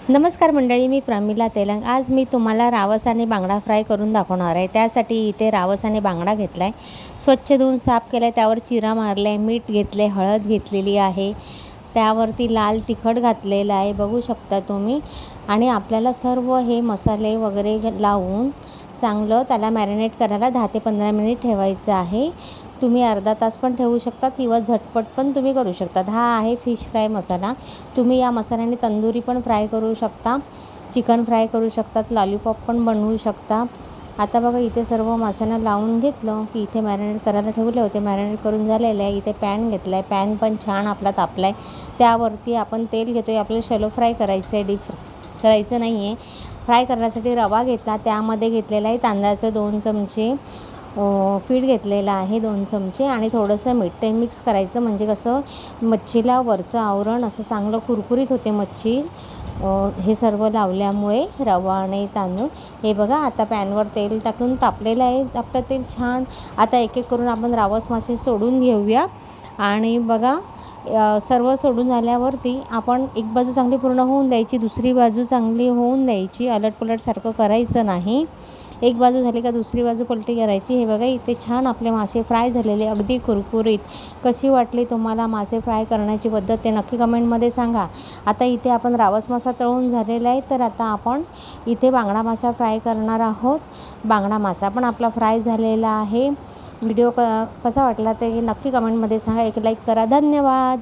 नमस्कार मंडळी, मी प्रमिला तेलंग। आज मी तुम्हाला रावस आणि बांगडा फ्राय करून दाखवणार आहे। त्यासाठी इथे रावस आणि बांगडा घेतला आहे, स्वच्छ धुवून साफ केला आहे, त्यावर चिरा मारला आहे, मीठ घेतले, हळद घेतलेली आहे, त्यावरती लाल तिखट घातलेलं आहे, बघू शकता तुम्ही। आणि आपल्याला सर्व हे मसाले वगैरे लावून चांगलं त्याला मॅरिनेट करायला 10 ते 15 मिनिट ठेवायचं आहे। तुम्ही अर्धा तास पण ठेवू शकता किंवा झटपट पण तुम्ही करू शकता। हा आहे फिश फ्राय मसाला। तुम्ही या मसाल्याने तंदुरी पण फ्राय करू शकता, चिकन फ्राय करू शकतात, लॉलीपॉप पण बनवू शकता। आता बघा इथे सर्व मसाला लावून घेतलं की इथे मॅरिनेट करायला ठेवले होते, मॅरिनेट करून झालेलं आहे। इथे पॅन घेतला आहे, पॅन पण छान आपला तापला आहे, त्यावरती आपण तेल घेतो आहे। आपल्याला शॅलो फ्राय करायचं आहे, डीप करायचं नाही आहे। फ्राय करण्यासाठी रवा घेतला, त्यामध्ये घेतलेला आहे तांदळाचे 2 चमचे पीठ घेतलेलं आहे, 2 चमचे, आणि थोडंसं मीठ, ते मिक्स करायचं। म्हणजे कसं मच्छीला वरचं आवरण असं चांगलं कुरकुरीत होते मच्छी हे सर्व लावल्यामुळे, रवा आणि तांदूळ। हे बघा आता पॅनवर तेल टाकून तापलेलं आहे आपलं तेल छान। आता एक एक करून आपण रावस मासे सोडून घेऊया। आणि बघा सर्व सोडून झाल्यावरती आपण एक बाजू चांगली पूर्ण होऊन द्यायची, दुसरी बाजू चांगली होऊन द्यायची, अलटपलटसारखं करायचं नाही। एक बाजू झाली का दुसरी बाजू पलटी करायची। हे बघा इथे छान आपले मासे फ्राय झालेले, अगदी कुरकुरीत। कशी वाटली तुम्हाला मासे फ्राय करण्याची पद्धत ते नक्की कमेंटमध्ये सांगा। आता इथे आपण रावस मासा तळून झालेला आहे, तर आता आपण इथे बांगडा मासा फ्राय करणार आहोत। बांगडा मासा पण आपला फ्राय झालेला आहे। व्हिडिओ कसा वाटला ते नक्की कमेंटमध्ये सांगा, एक लाईक करा। धन्यवाद।